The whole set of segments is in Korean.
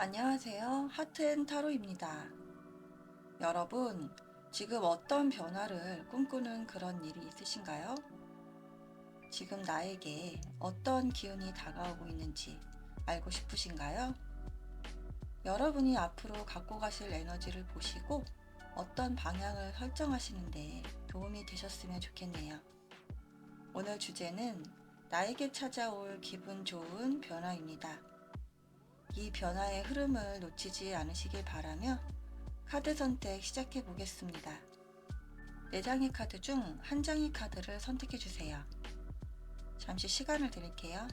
안녕하세요. 하트앤타로입니다. 여러분, 지금 어떤 변화를 꿈꾸는 그런 일이 있으신가요? 지금 나에게 어떤 기운이 다가오고 있는지 알고 싶으신가요? 여러분이 앞으로 갖고 가실 에너지를 보시고 어떤 방향을 설정하시는데 도움이 되셨으면 좋겠네요. 오늘 주제는 나에게 찾아올 기분 좋은 변화입니다. 이 변화의 흐름을 놓치지 않으시길 바라며 카드 선택 시작해 보겠습니다. 4장의 카드 중 한 장의 카드를 선택해 주세요. 잠시 시간을 드릴게요.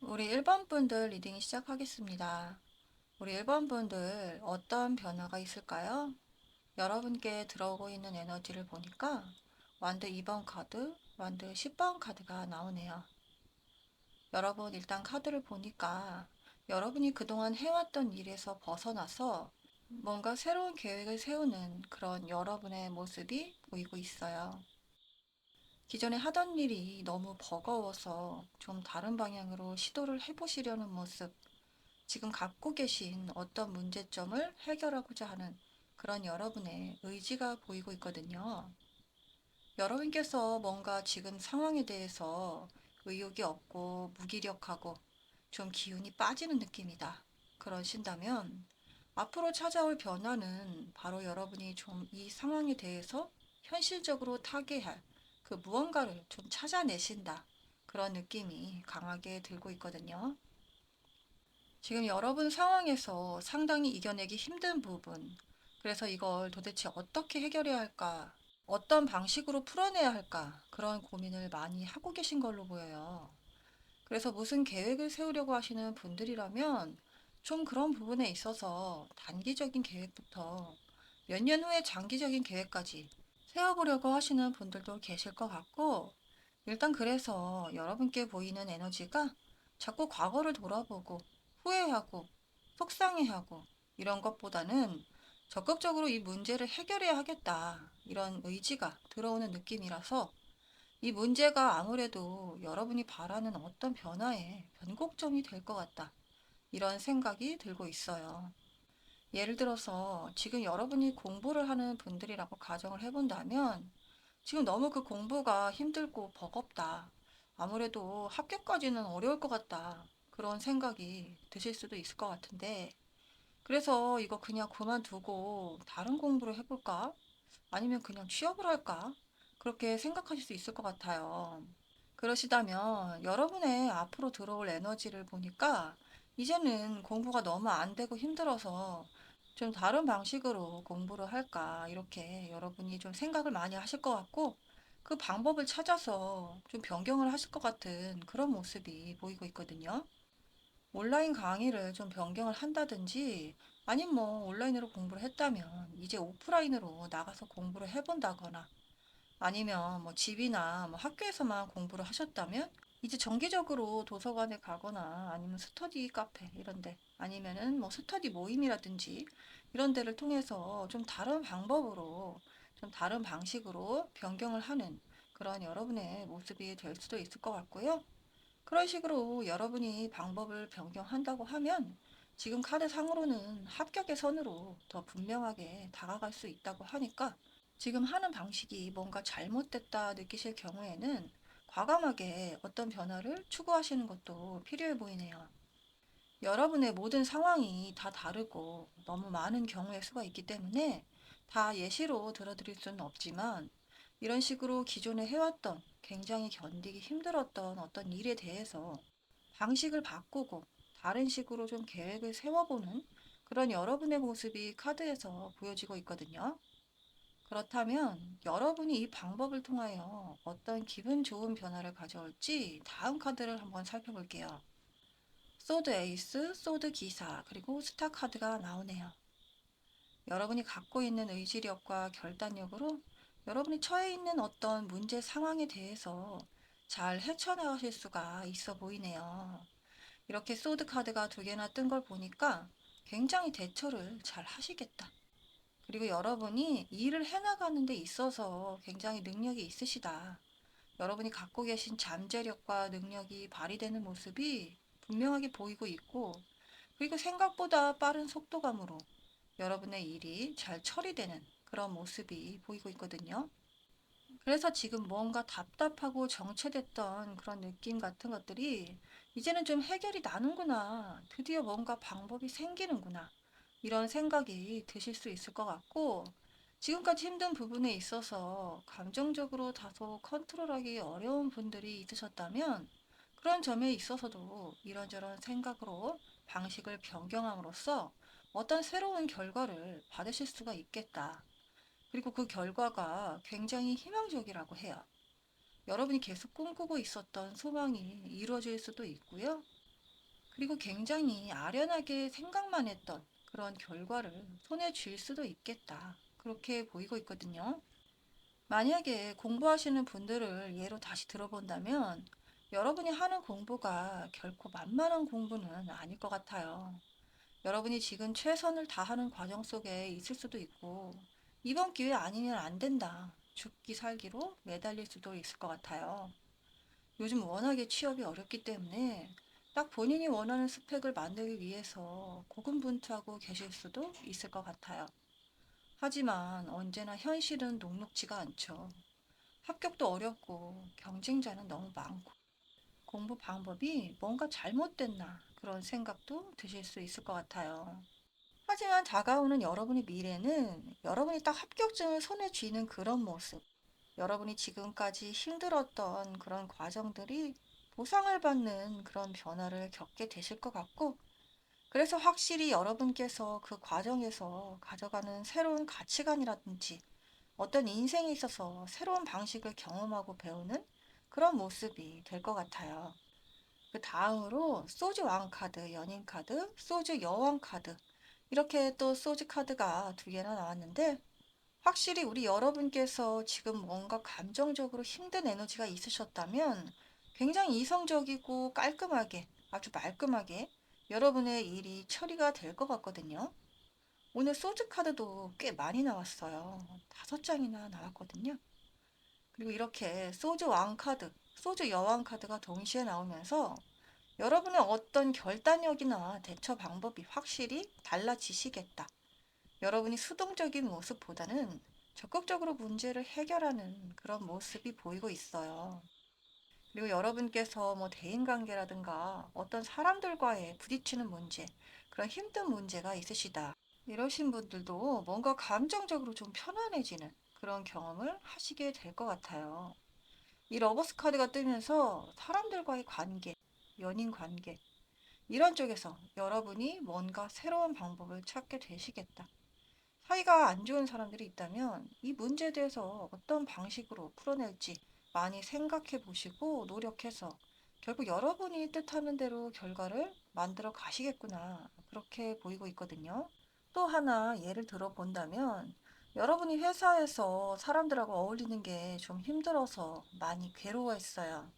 우리 1번 분들 리딩 시작하겠습니다. 우리 1번 분들 어떤 변화가 있을까요? 여러분께 들어오고 있는 에너지를 보니까 완드 2번 카드, 완드 10번 카드가 나오네요. 여러분 일단 카드를 보니까 여러분이 그동안 해왔던 일에서 벗어나서 뭔가 새로운 계획을 세우는 그런 여러분의 모습이 보이고 있어요. 기존에 하던 일이 너무 버거워서 좀 다른 방향으로 시도를 해보시려는 모습, 지금 갖고 계신 어떤 문제점을 해결하고자 하는 그런 여러분의 의지가 보이고 있거든요. 여러분께서 뭔가 지금 상황에 대해서 의욕이 없고 무기력하고 좀 기운이 빠지는 느낌이다. 그러신다면 앞으로 찾아올 변화는 바로 여러분이 좀 이 상황에 대해서 현실적으로 타개할 그 무언가를 좀 찾아내신다. 그런 느낌이 강하게 들고 있거든요. 지금 여러분 상황에서 상당히 이겨내기 힘든 부분, 그래서 이걸 도대체 어떻게 해결해야 할까, 어떤 방식으로 풀어내야 할까, 그런 고민을 많이 하고 계신 걸로 보여요. 그래서 무슨 계획을 세우려고 하시는 분들이라면 좀 그런 부분에 있어서 단기적인 계획부터 몇 년 후에 장기적인 계획까지 세워보려고 하시는 분들도 계실 것 같고, 일단 그래서 여러분께 보이는 에너지가 자꾸 과거를 돌아보고 후회하고 속상해하고 이런 것보다는 적극적으로 이 문제를 해결해야 하겠다, 이런 의지가 들어오는 느낌이라서 이 문제가 아무래도 여러분이 바라는 어떤 변화의 변곡점이 될 것 같다, 이런 생각이 들고 있어요. 예를 들어서 지금 여러분이 공부를 하는 분들이라고 가정을 해본다면 지금 너무 그 공부가 힘들고 버겁다, 아무래도 합격까지는 어려울 것 같다, 그런 생각이 드실 수도 있을 것 같은데, 그래서 이거 그냥 그만두고 다른 공부를 해볼까? 아니면 그냥 취업을 할까? 그렇게 생각하실 수 있을 것 같아요. 그러시다면 여러분의 앞으로 들어올 에너지를 보니까 이제는 공부가 너무 안 되고 힘들어서 좀 다른 방식으로 공부를 할까, 이렇게 여러분이 좀 생각을 많이 하실 것 같고, 그 방법을 찾아서 좀 변경을 하실 것 같은 그런 모습이 보이고 있거든요. 온라인 강의를 좀 변경을 한다든지, 아니면 뭐 온라인으로 공부를 했다면 이제 오프라인으로 나가서 공부를 해본다거나, 아니면 뭐 집이나 뭐 학교에서만 공부를 하셨다면 이제 정기적으로 도서관에 가거나 아니면 스터디 카페 이런 데, 아니면은 뭐 스터디 모임이라든지 이런 데를 통해서 좀 다른 방법으로, 좀 다른 방식으로 변경을 하는 그런 여러분의 모습이 될 수도 있을 것 같고요. 그런 식으로 여러분이 방법을 변경한다고 하면 지금 카드 상으로는 합격의 선으로 더 분명하게 다가갈 수 있다고 하니까, 지금 하는 방식이 뭔가 잘못됐다 느끼실 경우에는 과감하게 어떤 변화를 추구하시는 것도 필요해 보이네요. 여러분의 모든 상황이 다 다르고 너무 많은 경우의 수가 있기 때문에 다 예시로 들어드릴 수는 없지만, 이런 식으로 기존에 해왔던 굉장히 견디기 힘들었던 어떤 일에 대해서 방식을 바꾸고 다른 식으로 좀 계획을 세워보는 그런 여러분의 모습이 카드에서 보여지고 있거든요. 그렇다면 여러분이 이 방법을 통하여 어떤 기분 좋은 변화를 가져올지 다음 카드를 한번 살펴볼게요. 소드 에이스, 소드 기사, 그리고 스타 카드가 나오네요. 여러분이 갖고 있는 의지력과 결단력으로 여러분이 처해 있는 어떤 문제 상황에 대해서 잘 헤쳐나가실 수가 있어 보이네요. 이렇게 소드 카드가 두 개나 뜬 걸 보니까 굉장히 대처를 잘 하시겠다. 그리고 여러분이 일을 해나가는 데 있어서 굉장히 능력이 있으시다. 여러분이 갖고 계신 잠재력과 능력이 발휘되는 모습이 분명하게 보이고 있고, 그리고 생각보다 빠른 속도감으로 여러분의 일이 잘 처리되는 그런 모습이 보이고 있거든요. 그래서 지금 뭔가 답답하고 정체됐던 그런 느낌 같은 것들이 이제는 좀 해결이 나는구나. 드디어 뭔가 방법이 생기는구나. 이런 생각이 드실 수 있을 것 같고, 지금까지 힘든 부분에 있어서 감정적으로 다소 컨트롤하기 어려운 분들이 있으셨다면, 그런 점에 있어서도 이런저런 생각으로 방식을 변경함으로써 어떤 새로운 결과를 받으실 수가 있겠다. 그리고 그 결과가 굉장히 희망적이라고 해요. 여러분이 계속 꿈꾸고 있었던 소망이 이루어질 수도 있고요. 그리고 굉장히 아련하게 생각만 했던 그런 결과를 손에 쥘 수도 있겠다. 그렇게 보이고 있거든요. 만약에 공부하시는 분들을 예로 다시 들어본다면 여러분이 하는 공부가 결코 만만한 공부는 아닐 것 같아요. 여러분이 지금 최선을 다하는 과정 속에 있을 수도 있고, 이번 기회 아니면 안 된다. 죽기 살기로 매달릴 수도 있을 것 같아요. 요즘 워낙에 취업이 어렵기 때문에 딱 본인이 원하는 스펙을 만들기 위해서 고군분투하고 계실 수도 있을 것 같아요. 하지만 언제나 현실은 녹록지가 않죠. 합격도 어렵고 경쟁자는 너무 많고 공부 방법이 뭔가 잘못됐나 그런 생각도 드실 수 있을 것 같아요. 하지만 다가오는 여러분의 미래는 여러분이 딱 합격증을 손에 쥐는 그런 모습, 여러분이 지금까지 힘들었던 그런 과정들이 보상을 받는 그런 변화를 겪게 되실 것 같고, 그래서 확실히 여러분께서 그 과정에서 가져가는 새로운 가치관이라든지 어떤 인생에 있어서 새로운 방식을 경험하고 배우는 그런 모습이 될 것 같아요. 그 다음으로 소주 왕 카드, 연인 카드, 소주 여왕 카드, 이렇게 또 소주 카드가 두 개나 나왔는데, 확실히 우리 여러분께서 지금 뭔가 감정적으로 힘든 에너지가 있으셨다면 굉장히 이성적이고 깔끔하게, 아주 말끔하게 여러분의 일이 처리가 될 것 같거든요. 오늘 소주 카드도 꽤 많이 나왔어요. 5장이나 나왔거든요. 그리고 이렇게 소주 왕 카드, 소주 여왕 카드가 동시에 나오면서 여러분의 어떤 결단력이나 대처 방법이 확실히 달라지시겠다. 여러분이 수동적인 모습보다는 적극적으로 문제를 해결하는 그런 모습이 보이고 있어요. 그리고 여러분께서 뭐 대인관계라든가 어떤 사람들과의 부딪히는 문제, 그런 힘든 문제가 있으시다. 이러신 분들도 뭔가 감정적으로 좀 편안해지는 그런 경험을 하시게 될 것 같아요. 이 러버스 카드가 뜨면서 사람들과의 관계, 연인 관계, 이런 쪽에서 여러분이 뭔가 새로운 방법을 찾게 되시겠다. 사이가 안 좋은 사람들이 있다면 이 문제에 대해서 어떤 방식으로 풀어낼지 많이 생각해 보시고 노력해서 결국 여러분이 뜻하는 대로 결과를 만들어 가시겠구나. 그렇게 보이고 있거든요. 또 하나 예를 들어 본다면 여러분이 회사에서 사람들하고 어울리는 게 좀 힘들어서 많이 괴로워했어요.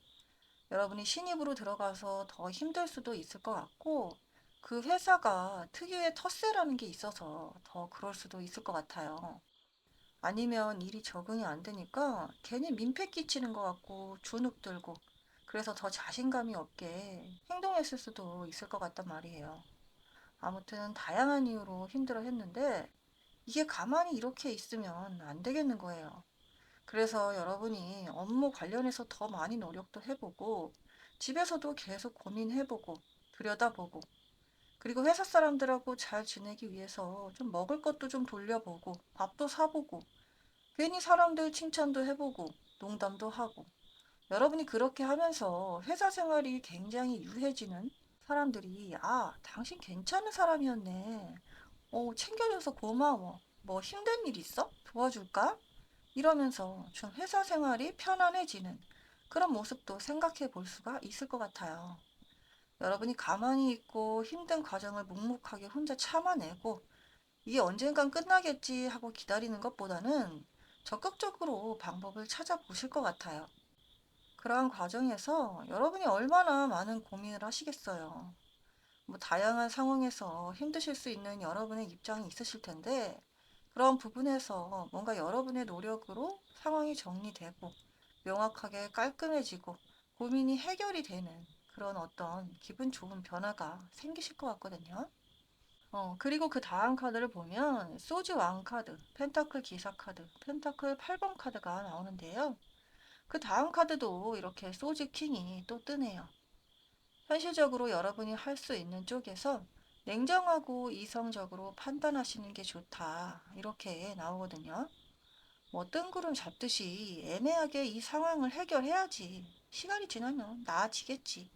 여러분이 신입으로 들어가서 더 힘들 수도 있을 것 같고, 그 회사가 특유의 텃세라는 게 있어서 더 그럴 수도 있을 것 같아요. 아니면 일이 적응이 안 되니까 괜히 민폐 끼치는 것 같고 주눅 들고 그래서 더 자신감이 없게 행동했을 수도 있을 것 같단 말이에요. 아무튼 다양한 이유로 힘들어 했는데 이게 가만히 이렇게 있으면 안 되겠는 거예요. 그래서 여러분이 업무 관련해서 더 많이 노력도 해보고, 집에서도 계속 고민해보고, 들여다보고, 그리고 회사 사람들하고 잘 지내기 위해서 좀 먹을 것도 좀 돌려보고, 밥도 사보고, 괜히 사람들 칭찬도 해보고, 농담도 하고, 여러분이 그렇게 하면서 회사 생활이 굉장히 유해지는 사람들이, 아, 당신 괜찮은 사람이었네. 챙겨줘서 고마워. 뭐 힘든 일 있어? 도와줄까? 이러면서 좀 회사 생활이 편안해지는 그런 모습도 생각해 볼 수가 있을 것 같아요. 여러분이 가만히 있고 힘든 과정을 묵묵하게 혼자 참아내고 이게 언젠간 끝나겠지 하고 기다리는 것보다는 적극적으로 방법을 찾아보실 것 같아요. 그러한 과정에서 여러분이 얼마나 많은 고민을 하시겠어요. 뭐 다양한 상황에서 힘드실 수 있는 여러분의 입장이 있으실 텐데 그런 부분에서 뭔가 여러분의 노력으로 상황이 정리되고 명확하게 깔끔해지고 고민이 해결이 되는 그런 어떤 기분 좋은 변화가 생기실 것 같거든요. 그리고 그 다음 카드를 보면 소주 왕 카드, 펜타클 기사 카드, 펜타클 8번 카드가 나오는데요. 그 다음 카드도 이렇게 소주 킹이 또 뜨네요. 현실적으로 여러분이 할 수 있는 쪽에서 냉정하고 이성적으로 판단하시는 게 좋다. 이렇게 나오거든요. 뭐 뜬구름 잡듯이 애매하게 이 상황을 해결해야지. 시간이 지나면 나아지겠지.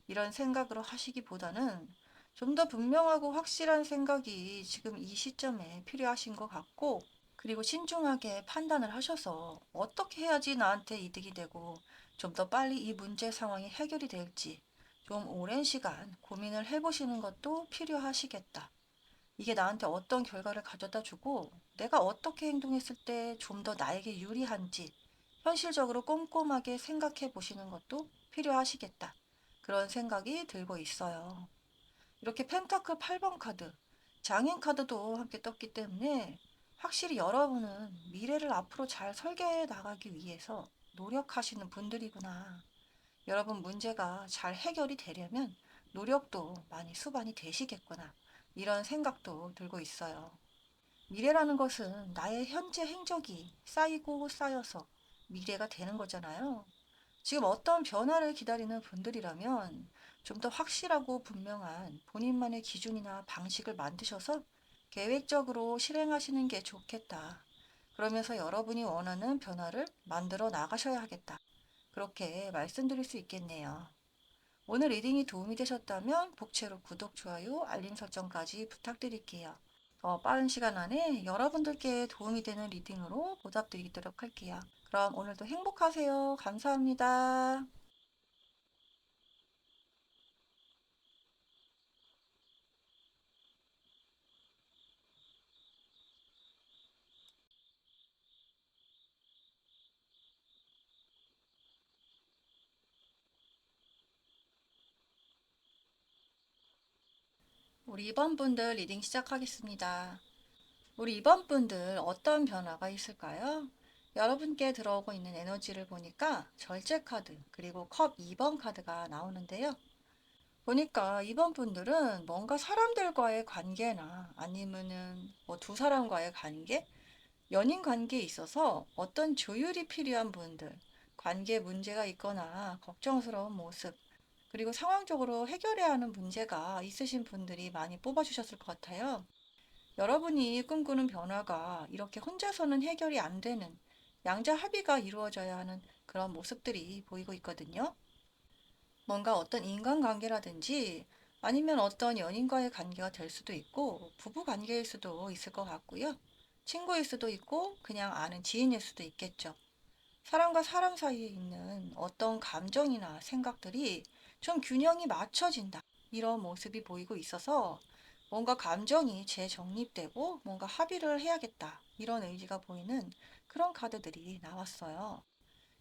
이런 생각으로 하시기보다는 좀 더 분명하고 확실한 생각이 지금 이 시점에 필요하신 것 같고, 그리고 신중하게 판단을 하셔서 어떻게 해야지 나한테 이득이 되고 좀 더 빨리 이 문제 상황이 해결이 될지 좀 오랜 시간 고민을 해보시는 것도 필요하시겠다. 이게 나한테 어떤 결과를 가져다 주고 내가 어떻게 행동했을 때 좀 더 나에게 유리한지 현실적으로 꼼꼼하게 생각해 보시는 것도 필요하시겠다. 그런 생각이 들고 있어요. 이렇게 펜타클 8번 카드, 장인 카드도 함께 떴기 때문에 확실히 여러분은 미래를 앞으로 잘 설계해 나가기 위해서 노력하시는 분들이구나. 여러분 문제가 잘 해결이 되려면 노력도 많이 수반이 되시겠구나. 이런 생각도 들고 있어요. 미래라는 것은 나의 현재 행적이 쌓이고 쌓여서 미래가 되는 거잖아요. 지금 어떤 변화를 기다리는 분들이라면 좀 더 확실하고 분명한 본인만의 기준이나 방식을 만드셔서 계획적으로 실행하시는 게 좋겠다. 그러면서 여러분이 원하는 변화를 만들어 나가셔야 하겠다. 그렇게 말씀드릴 수 있겠네요. 오늘 리딩이 도움이 되셨다면 복채로 구독, 좋아요, 알림 설정까지 부탁드릴게요. 더 빠른 시간 안에 여러분들께 도움이 되는 리딩으로 보답드리도록 할게요. 그럼 오늘도 행복하세요. 감사합니다. 우리 2번 분들 리딩 시작하겠습니다. 우리 2번 분들 어떤 변화가 있을까요? 여러분께 들어오고 있는 에너지를 보니까 절제 카드, 그리고 컵 2번 카드가 나오는데요. 보니까 2번 분들은 뭔가 사람들과의 관계나 아니면은 뭐 두 사람과의 관계, 연인 관계에 있어서 어떤 조율이 필요한 분들, 관계 문제가 있거나 걱정스러운 모습, 그리고 상황적으로 해결해야 하는 문제가 있으신 분들이 많이 뽑아주셨을 것 같아요. 여러분이 꿈꾸는 변화가 이렇게 혼자서는 해결이 안 되는 양자 합의가 이루어져야 하는 그런 모습들이 보이고 있거든요. 뭔가 어떤 인간관계라든지 아니면 어떤 연인과의 관계가 될 수도 있고 부부 관계일 수도 있을 것 같고요. 친구일 수도 있고 그냥 아는 지인일 수도 있겠죠. 사람과 사람 사이에 있는 어떤 감정이나 생각들이 좀 균형이 맞춰진다. 이런 모습이 보이고 있어서 뭔가 감정이 재정립되고 뭔가 합의를 해야겠다. 이런 의지가 보이는 그런 카드들이 나왔어요.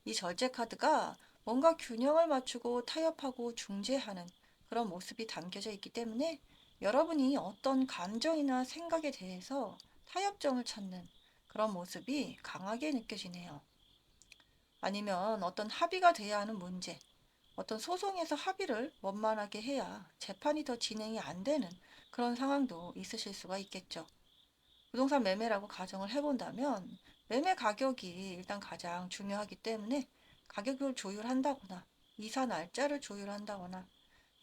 이 절제 카드가 뭔가 균형을 맞추고 타협하고 중재하는 그런 모습이 담겨져 있기 때문에 여러분이 어떤 감정이나 생각에 대해서 타협점을 찾는 그런 모습이 강하게 느껴지네요. 아니면 어떤 합의가 돼야 하는 문제, 어떤 소송에서 합의를 원만하게 해야 재판이 더 진행이 안 되는 그런 상황도 있으실 수가 있겠죠. 부동산 매매라고 가정을 해본다면 매매 가격이 일단 가장 중요하기 때문에 가격을 조율한다거나 이사 날짜를 조율한다거나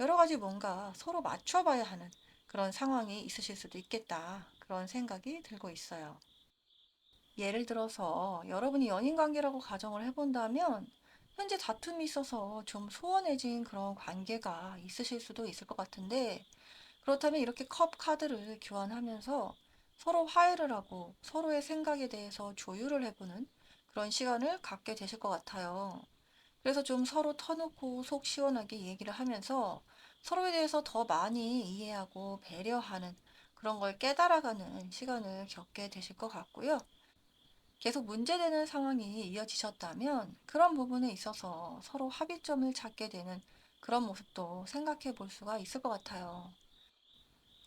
여러 가지 뭔가 서로 맞춰봐야 하는 그런 상황이 있으실 수도 있겠다. 그런 생각이 들고 있어요. 예를 들어서 여러분이 연인 관계라고 가정을 해본다면 현재 다툼이 있어서 좀 소원해진 그런 관계가 있으실 수도 있을 것 같은데 그렇다면 이렇게 컵 카드를 교환하면서 서로 화해를 하고 서로의 생각에 대해서 조율을 해보는 그런 시간을 갖게 되실 것 같아요. 그래서 좀 서로 터놓고 속 시원하게 얘기를 하면서 서로에 대해서 더 많이 이해하고 배려하는 그런 걸 깨달아가는 시간을 겪게 되실 것 같고요. 계속 문제되는 상황이 이어지셨다면 그런 부분에 있어서 서로 합의점을 찾게 되는 그런 모습도 생각해 볼 수가 있을 것 같아요.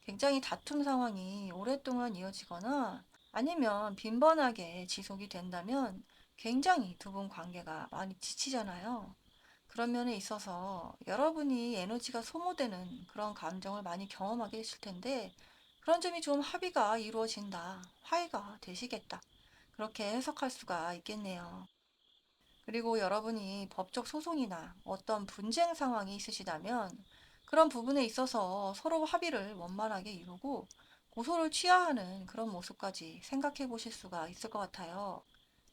굉장히 다툼 상황이 오랫동안 이어지거나 아니면 빈번하게 지속이 된다면 굉장히 두 분 관계가 많이 지치잖아요. 그런 면에 있어서 여러분이 에너지가 소모되는 그런 감정을 많이 경험하게 되실 텐데 그런 점이 좀 합의가 이루어진다, 화해가 되시겠다. 그렇게 해석할 수가 있겠네요. 그리고 여러분이 법적 소송이나 어떤 분쟁 상황이 있으시다면 그런 부분에 있어서 서로 합의를 원만하게 이루고 고소를 취하하는 그런 모습까지 생각해 보실 수가 있을 것 같아요.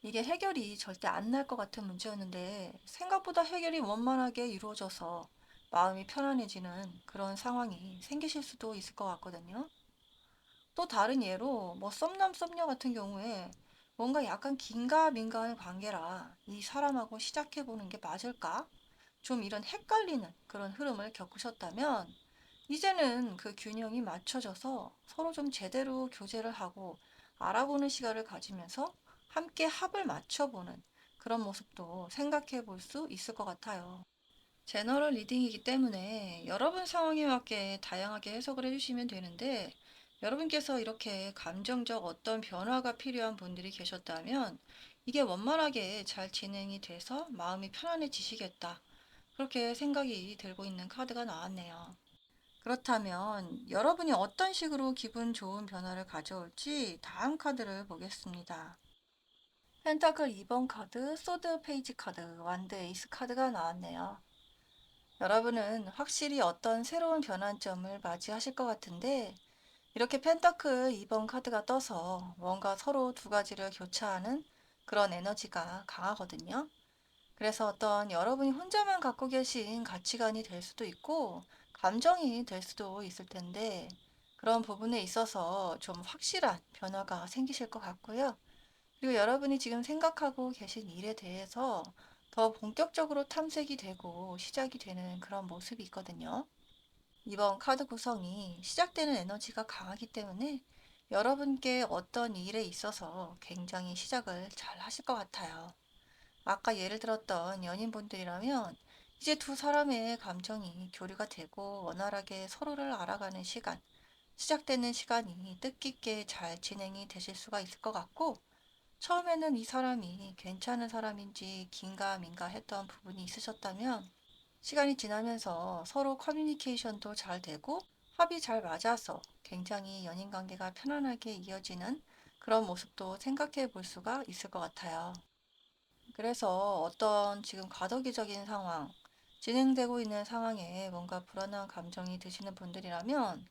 이게 해결이 절대 안 날 것 같은 문제였는데 생각보다 해결이 원만하게 이루어져서 마음이 편안해지는 그런 상황이 생기실 수도 있을 것 같거든요. 또 다른 예로 뭐 썸남 썸녀 같은 경우에 뭔가 약간 긴가민가한 관계라 이 사람하고 시작해보는 게 맞을까? 좀 이런 헷갈리는 그런 흐름을 겪으셨다면 이제는 그 균형이 맞춰져서 서로 좀 제대로 교제를 하고 알아보는 시간을 가지면서 함께 합을 맞춰보는 그런 모습도 생각해 볼 수 있을 것 같아요. 제너럴 리딩이기 때문에 여러분 상황에 맞게 다양하게 해석을 해주시면 되는데 여러분께서 이렇게 감정적 어떤 변화가 필요한 분들이 계셨다면 이게 원만하게 잘 진행이 돼서 마음이 편안해지시겠다. 그렇게 생각이 들고 있는 카드가 나왔네요. 그렇다면 여러분이 어떤 식으로 기분 좋은 변화를 가져올지 다음 카드를 보겠습니다. 펜타클 2번 카드, 소드 페이지 카드, 완드 에이스 카드가 나왔네요. 여러분은 확실히 어떤 새로운 변환점을 맞이하실 것 같은데 이렇게 펜타클 2번 카드가 떠서 뭔가 서로 두 가지를 교차하는 그런 에너지가 강하거든요. 그래서 어떤 여러분이 혼자만 갖고 계신 가치관이 될 수도 있고 감정이 될 수도 있을 텐데 그런 부분에 있어서 좀 확실한 변화가 생기실 것 같고요. 그리고 여러분이 지금 생각하고 계신 일에 대해서 더 본격적으로 탐색이 되고 시작이 되는 그런 모습이 있거든요. 이번 카드 구성이 시작되는 에너지가 강하기 때문에 여러분께 어떤 일에 있어서 굉장히 시작을 잘 하실 것 같아요. 아까 예를 들었던 연인분들이라면 이제 두 사람의 감정이 교류가 되고 원활하게 서로를 알아가는 시간, 시작되는 시간이 뜻깊게 잘 진행이 되실 수가 있을 것 같고 처음에는 이 사람이 괜찮은 사람인지 긴가민가 했던 부분이 있으셨다면 시간이 지나면서 서로 커뮤니케이션도 잘 되고 합이 잘 맞아서 굉장히 연인 관계가 편안하게 이어지는 그런 모습도 생각해 볼 수가 있을 것 같아요. 그래서 어떤 지금 과도기적인 상황, 진행되고 있는 상황에 뭔가 불안한 감정이 드시는 분들이라면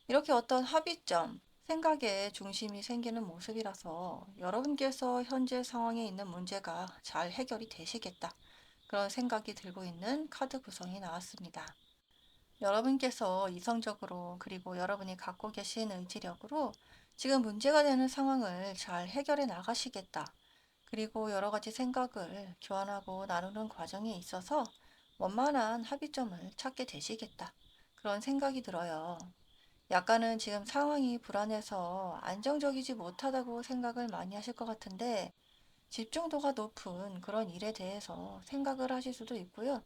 이렇게 어떤 합의점, 생각에 중심이 생기는 모습이라서 여러분께서 현재 상황에 있는 문제가 잘 해결이 되시겠다. 그런 생각이 들고 있는 카드 구성이 나왔습니다. 여러분께서 이성적으로 그리고 여러분이 갖고 계신 의지력으로 지금 문제가 되는 상황을 잘 해결해 나가시겠다. 그리고 여러 가지 생각을 교환하고 나누는 과정에 있어서 원만한 합의점을 찾게 되시겠다. 그런 생각이 들어요. 약간은 지금 상황이 불안해서 안정적이지 못하다고 생각을 많이 하실 것 같은데 집중도가 높은 그런 일에 대해서 생각을 하실 수도 있고요.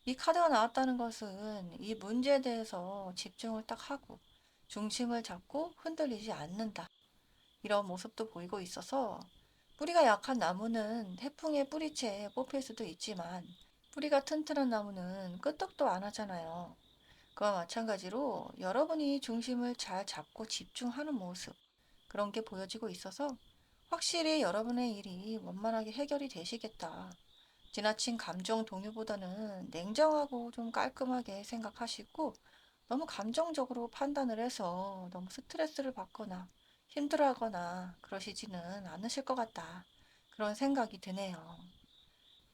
이 카드가 나왔다는 것은 이 문제에 대해서 집중을 딱 하고 중심을 잡고 흔들리지 않는다. 이런 모습도 보이고 있어서 뿌리가 약한 나무는 태풍의 뿌리채에 뽑힐 수도 있지만 뿌리가 튼튼한 나무는 끄떡도 안 하잖아요. 그와 마찬가지로 여러분이 중심을 잘 잡고 집중하는 모습 그런 게 보여지고 있어서 확실히 여러분의 일이 원만하게 해결이 되시겠다. 지나친 감정 동요보다는 냉정하고 좀 깔끔하게 생각하시고 너무 감정적으로 판단을 해서 너무 스트레스를 받거나 힘들어하거나 그러시지는 않으실 것 같다. 그런 생각이 드네요.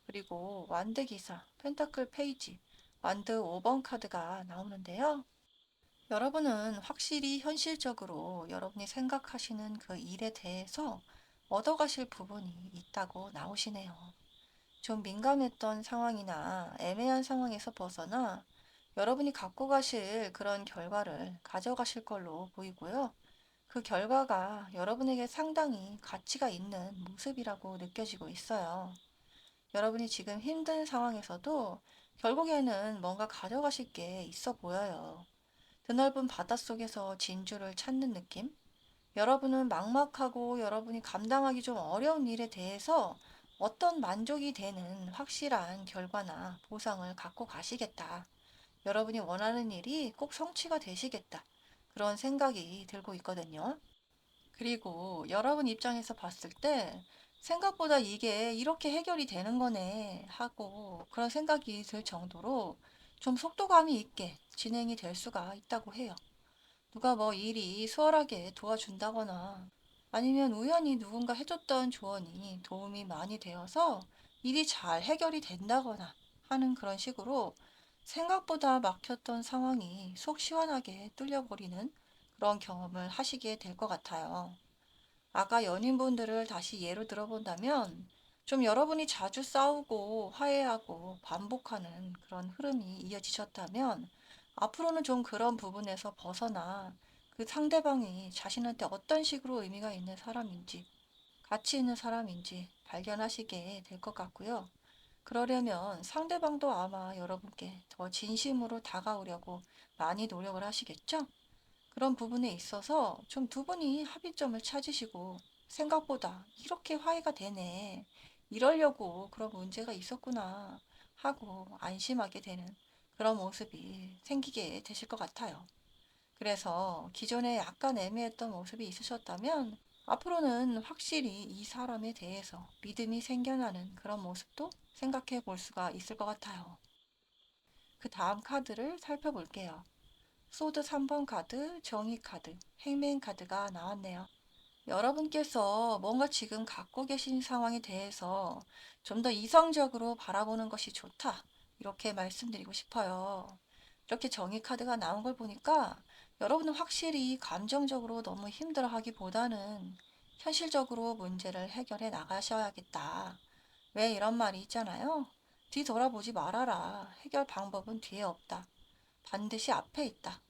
그리고 완드 기사, 펜타클 페이지, 완드 5번 카드가 나오는데요. 여러분은 확실히 현실적으로 여러분이 생각하시는 그 일에 대해서 얻어가실 부분이 있다고 나오시네요. 좀 민감했던 상황이나 애매한 상황에서 벗어나 여러분이 갖고 가실 그런 결과를 가져가실 걸로 보이고요. 그 결과가 여러분에게 상당히 가치가 있는 모습이라고 느껴지고 있어요. 여러분이 지금 힘든 상황에서도 결국에는 뭔가 가져가실 게 있어 보여요. 드넓은 바닷속에서 진주를 찾는 느낌? 여러분은 막막하고 여러분이 감당하기 좀 어려운 일에 대해서 어떤 만족이 되는 확실한 결과나 보상을 갖고 가시겠다. 여러분이 원하는 일이 꼭 성취가 되시겠다. 그런 생각이 들고 있거든요. 그리고 여러분 입장에서 봤을 때 생각보다 이게 이렇게 해결이 되는 거네 하고 그런 생각이 들 정도로 좀 속도감이 있게 진행이 될 수가 있다고 해요. 누가 뭐 일이 수월하게 도와준다거나 아니면 우연히 누군가 해줬던 조언이 도움이 많이 되어서 일이 잘 해결이 된다거나 하는 그런 식으로 생각보다 막혔던 상황이 속 시원하게 뚫려버리는 그런 경험을 하시게 될 것 같아요. 아까 연인분들을 다시 예로 들어본다면 좀 여러분이 자주 싸우고 화해하고 반복하는 그런 흐름이 이어지셨다면 앞으로는 좀 그런 부분에서 벗어나 그 상대방이 자신한테 어떤 식으로 의미가 있는 사람인지 가치 있는 사람인지 발견하시게 될 것 같고요. 그러려면 상대방도 아마 여러분께 더 진심으로 다가오려고 많이 노력을 하시겠죠? 그런 부분에 있어서 좀 두 분이 합의점을 찾으시고 생각보다 이렇게 화해가 되네. 이러려고 그런 문제가 있었구나 하고 안심하게 되는 그런 모습이 생기게 되실 것 같아요. 그래서 기존에 약간 애매했던 모습이 있으셨다면 앞으로는 확실히 이 사람에 대해서 믿음이 생겨나는 그런 모습도 생각해 볼 수가 있을 것 같아요. 그 다음 카드를 살펴볼게요. 소드 3번 카드, 정의 카드, 행맨 카드가 나왔네요. 여러분께서 뭔가 지금 갖고 계신 상황에 대해서 좀 더 이성적으로 바라보는 것이 좋다. 이렇게 말씀드리고 싶어요. 이렇게 정의 카드가 나온 걸 보니까 여러분은 확실히 감정적으로 너무 힘들어 하기보다는 현실적으로 문제를 해결해 나가셔야겠다. 왜 이런 말이 있잖아요. 뒤돌아보지 말아라. 해결 방법은 뒤에 없다. 반드시 앞에 있다.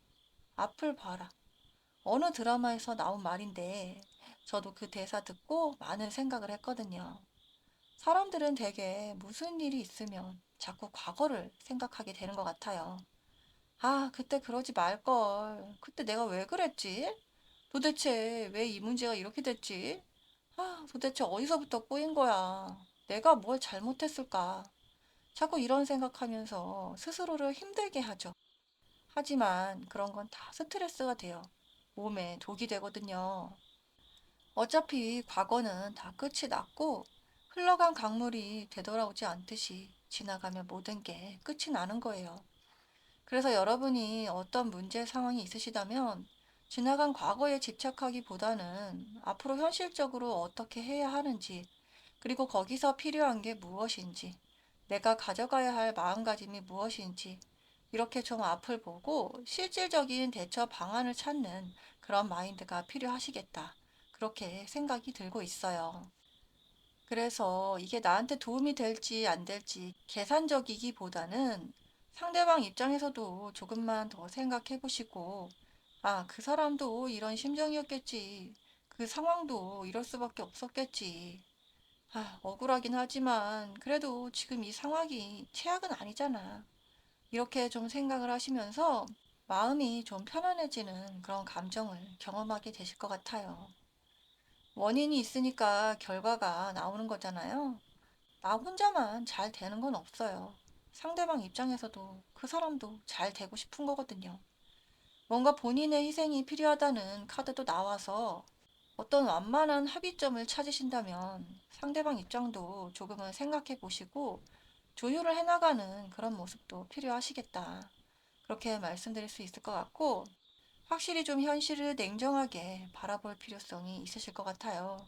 앞을 봐라. 어느 드라마에서 나온 말인데 저도 그 대사 듣고 많은 생각을 했거든요. 사람들은 대개 무슨 일이 있으면 자꾸 과거를 생각하게 되는 것 같아요. 아, 그때 그러지 말걸. 그때 내가 왜 그랬지? 도대체 왜 이 문제가 이렇게 됐지? 아, 도대체 어디서부터 꼬인 거야? 내가 뭘 잘못했을까? 자꾸 이런 생각하면서 스스로를 힘들게 하죠. 하지만 그런 건 다 스트레스가 돼요. 몸에 독이 되거든요. 어차피 과거는 다 끝이 났고 흘러간 강물이 되돌아오지 않듯이 지나가면 모든 게 끝이 나는 거예요. 그래서 여러분이 어떤 문제 상황이 있으시다면 지나간 과거에 집착하기보다는 앞으로 현실적으로 어떻게 해야 하는지 그리고 거기서 필요한 게 무엇인지 내가 가져가야 할 마음가짐이 무엇인지 이렇게 좀 앞을 보고 실질적인 대처 방안을 찾는 그런 마인드가 필요하시겠다. 그렇게 생각이 들고 있어요. 그래서 이게 나한테 도움이 될지 안 될지 계산적이기보다는 상대방 입장에서도 조금만 더 생각해 보시고, 아, 그 사람도 이런 심정이었겠지. 그 상황도 이럴 수밖에 없었겠지. 아, 억울하긴 하지만 그래도 지금 이 상황이 최악은 아니잖아. 이렇게 좀 생각을 하시면서 마음이 좀 편안해지는 그런 감정을 경험하게 되실 것 같아요. 원인이 있으니까 결과가 나오는 거잖아요. 나 혼자만 잘 되는 건 없어요. 상대방 입장에서도 그 사람도 잘 되고 싶은 거거든요. 뭔가 본인의 희생이 필요하다는 카드도 나와서 어떤 완만한 합의점을 찾으신다면 상대방 입장도 조금은 생각해 보시고 조율을 해나가는 그런 모습도 필요하시겠다. 그렇게 말씀드릴 수 있을 것 같고, 확실히 좀 현실을 냉정하게 바라볼 필요성이 있으실 것 같아요.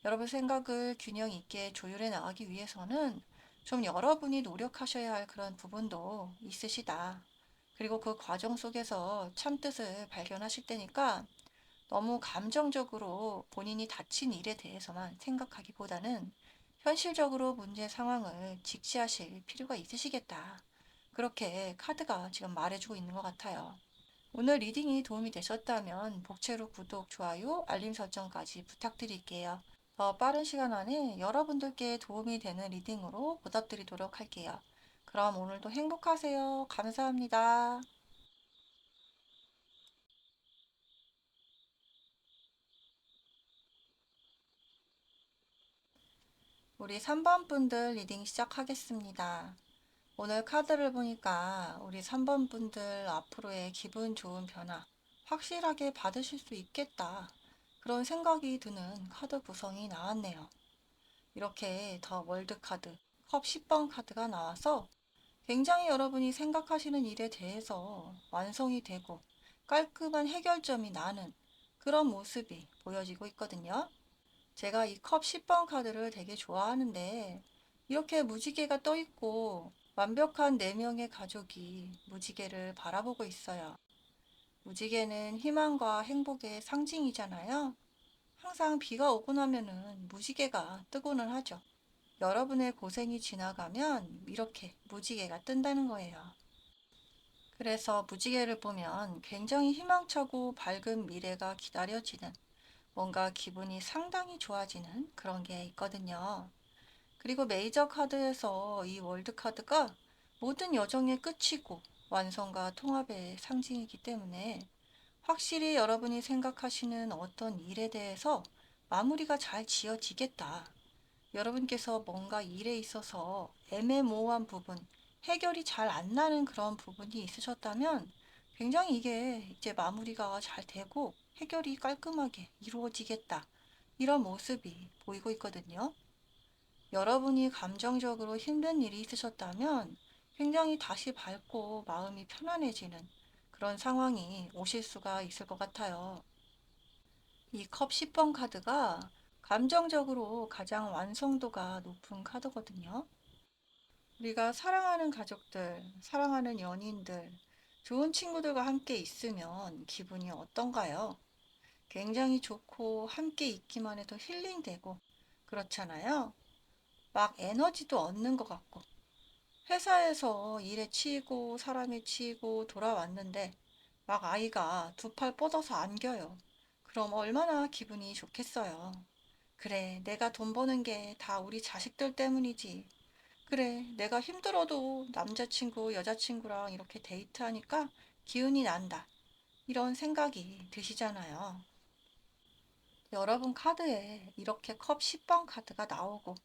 여러분 생각을 균형 있게 조율해 나가기 위해서는 좀 여러분이 노력하셔야 할 그런 부분도 있으시다. 그리고 그 과정 속에서 참뜻을 발견하실 때니까 너무 감정적으로 본인이 다친 일에 대해서만 생각하기보다는 현실적으로 문제 상황을 직시하실 필요가 있으시겠다. 그렇게 카드가 지금 말해주고 있는 것 같아요. 오늘 리딩이 도움이 되셨다면 복채로 구독, 좋아요, 알림 설정까지 부탁드릴게요. 더 빠른 시간 안에 여러분들께 도움이 되는 리딩으로 보답드리도록 할게요. 그럼 오늘도 행복하세요. 감사합니다. 우리 3번 분들 리딩 시작하겠습니다. 오늘 카드를 보니까 우리 3번 분들 앞으로의 기분 좋은 변화 확실하게 받으실 수 있겠다. 그런 생각이 드는 카드 구성이 나왔네요. 이렇게 더 월드 카드, 컵 10번 카드가 나와서 굉장히 여러분이 생각하시는 일에 대해서 완성이 되고 깔끔한 해결점이 나는 그런 모습이 보여지고 있거든요. 제가 이 컵 10번 카드를 되게 좋아하는데 이렇게 무지개가 떠 있고 완벽한 4명의 가족이 무지개를 바라보고 있어요. 무지개는 희망과 행복의 상징이잖아요. 항상 비가 오고 나면은 무지개가 뜨고는 하죠. 여러분의 고생이 지나가면 이렇게 무지개가 뜬다는 거예요. 그래서 무지개를 보면 굉장히 희망차고 밝은 미래가 기다려지는 뭔가 기분이 상당히 좋아지는 그런 게 있거든요. 그리고 메이저 카드에서 이 월드 카드가 모든 여정의 끝이고 완성과 통합의 상징이기 때문에 확실히 여러분이 생각하시는 어떤 일에 대해서 마무리가 잘 지어지겠다. 여러분께서 뭔가 일에 있어서 애매모호한 부분, 해결이 잘 안 나는 그런 부분이 있으셨다면 굉장히 이게 이제 마무리가 잘 되고 해결이 깔끔하게 이루어지겠다. 이런 모습이 보이고 있거든요. 여러분이 감정적으로 힘든 일이 있으셨다면 굉장히 다시 밝고 마음이 편안해지는 그런 상황이 오실 수가 있을 것 같아요. 이 컵 10번 카드가 감정적으로 가장 완성도가 높은 카드거든요. 우리가 사랑하는 가족들, 사랑하는 연인들, 좋은 친구들과 함께 있으면 기분이 어떤가요? 굉장히 좋고 함께 있기만 해도 힐링되고 그렇잖아요. 막 에너지도 얻는 것 같고 회사에서 일에 치이고 사람에 치이고 돌아왔는데 막 아이가 두 팔 뻗어서 안겨요. 그럼 얼마나 기분이 좋겠어요. 그래, 내가 돈 버는 게 다 우리 자식들 때문이지. 그래, 내가 힘들어도 남자친구, 여자친구랑 이렇게 데이트하니까 기운이 난다. 이런 생각이 드시잖아요. 여러분 카드에 이렇게 컵 10번 카드가 나오고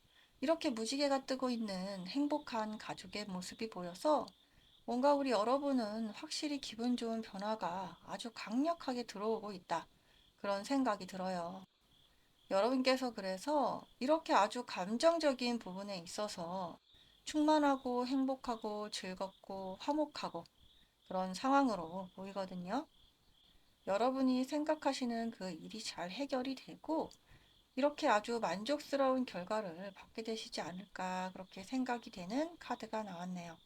이렇게 무지개가 뜨고 있는 행복한 가족의 모습이 보여서 뭔가 우리 여러분은 확실히 기분 좋은 변화가 아주 강력하게 들어오고 있다. 그런 생각이 들어요. 여러분께서 그래서 이렇게 아주 감정적인 부분에 있어서 충만하고 행복하고 즐겁고 화목하고 그런 상황으로 보이거든요. 여러분이 생각하시는 그 일이 잘 해결이 되고 이렇게 아주 만족스러운 결과를 받게 되시지 않을까 그렇게 생각이 되는 카드가 나왔네요.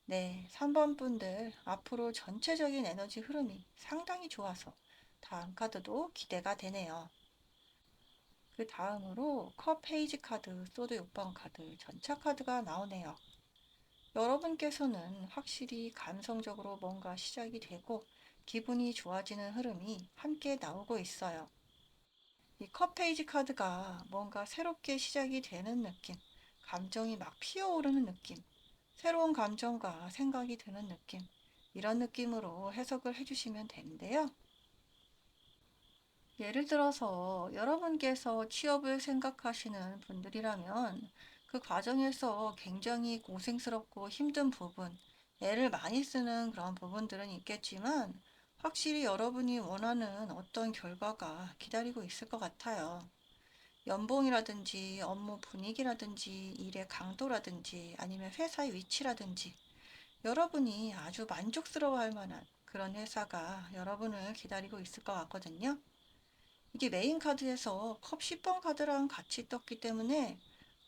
네, 3번 분들 앞으로 전체적인 에너지 흐름이 상당히 좋아서 다음 카드도 기대가 되네요. 그 다음으로 컵 페이지 카드, 소드 6번 카드, 전차 카드가 나오네요. 여러분께서는 확실히 감성적으로 뭔가 시작이 되고 기분이 좋아지는 흐름이 함께 나오고 있어요. 이 컵 페이지 카드가 뭔가 새롭게 시작이 되는 느낌, 감정이 막 피어오르는 느낌, 새로운 감정과 생각이 드는 느낌, 이런 느낌으로 해석을 해주시면 되는데요. 예를 들어서 여러분께서 취업을 생각하시는 분들이라면 그 과정에서 굉장히 고생스럽고 힘든 부분, 애를 많이 쓰는 그런 부분들은 있겠지만 확실히 여러분이 원하는 어떤 결과가 기다리고 있을 것 같아요. 연봉이라든지 업무 분위기라든지 일의 강도라든지 아니면 회사의 위치라든지 여러분이 아주 만족스러워할 만한 그런 회사가 여러분을 기다리고 있을 것 같거든요. 이게 메인 카드에서 컵 10번 카드랑 같이 떴기 때문에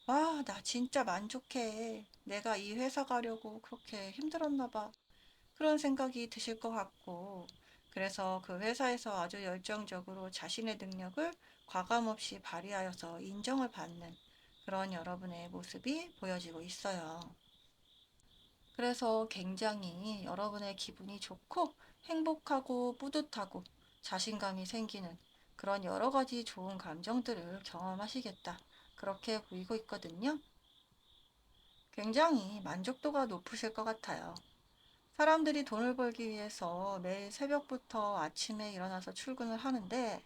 와, 나 진짜 만족해. 내가 이 회사 가려고 그렇게 힘들었나 봐. 그런 생각이 드실 것 같고, 그래서 그 회사에서 아주 열정적으로 자신의 능력을 과감없이 발휘하여서 인정을 받는 그런 여러분의 모습이 보여지고 있어요. 그래서 굉장히 여러분의 기분이 좋고 행복하고 뿌듯하고 자신감이 생기는 그런 여러 가지 좋은 감정들을 경험하시겠다. 그렇게 보이고 있거든요. 굉장히 만족도가 높으실 것 같아요. 사람들이 돈을 벌기 위해서 매일 새벽부터 아침에 일어나서 출근을 하는데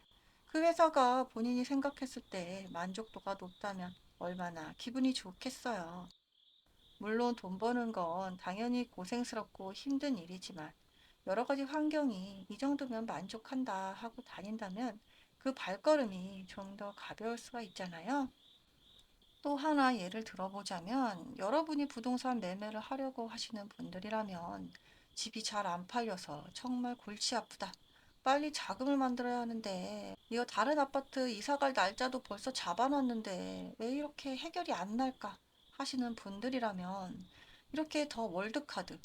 그 회사가 본인이 생각했을 때 만족도가 높다면 얼마나 기분이 좋겠어요. 물론 돈 버는 건 당연히 고생스럽고 힘든 일이지만 여러 가지 환경이 이 정도면 만족한다 하고 다닌다면 그 발걸음이 좀 더 가벼울 수가 있잖아요. 또 하나 예를 들어보자면 여러분이 부동산 매매를 하려고 하시는 분들이라면 집이 잘 안 팔려서 정말 골치 아프다. 빨리 자금을 만들어야 하는데 이거 다른 아파트 이사 갈 날짜도 벌써 잡아놨는데 왜 이렇게 해결이 안 날까 하시는 분들이라면 이렇게 더 월드카드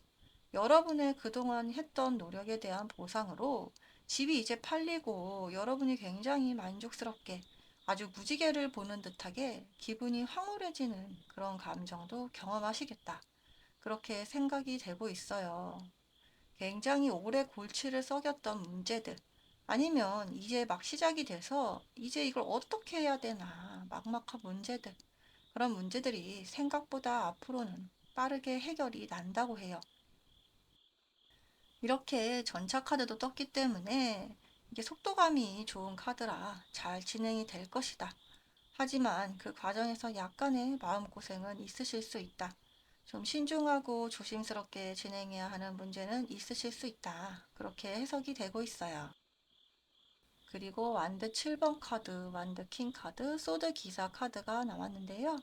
여러분의 그동안 했던 노력에 대한 보상으로 집이 이제 팔리고 여러분이 굉장히 만족스럽게 아주 무지개를 보는 듯하게 기분이 황홀해지는 그런 감정도 경험하시겠다. 그렇게 생각이 되고 있어요. 굉장히 오래 골치를 썩였던 문제들, 아니면 이제 막 시작이 돼서 이제 이걸 어떻게 해야 되나, 막막한 문제들, 그런 문제들이 생각보다 앞으로는 빠르게 해결이 난다고 해요. 이렇게 전차 카드도 떴기 때문에 이게 속도감이 좋은 카드라 잘 진행이 될 것이다. 하지만 그 과정에서 약간의 마음고생은 있으실 수 있다. 좀 신중하고 조심스럽게 진행해야 하는 문제는 있으실 수 있다. 그렇게 해석이 되고 있어요. 그리고 완드 7번 카드, 완드 킹 카드, 소드 기사 카드가 나왔는데요.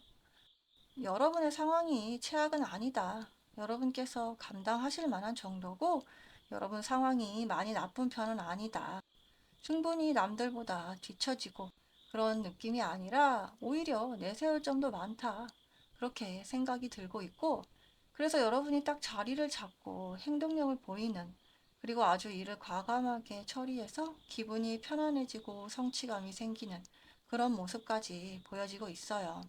여러분의 상황이 최악은 아니다. 여러분께서 감당하실 만한 정도고 여러분 상황이 많이 나쁜 편은 아니다. 충분히 남들보다 뒤처지고 그런 느낌이 아니라 오히려 내세울 점도 많다. 그렇게 생각이 들고 있고 그래서 여러분이 딱 자리를 잡고 행동력을 보이는 그리고 아주 일을 과감하게 처리해서 기분이 편안해지고 성취감이 생기는 그런 모습까지 보여지고 있어요.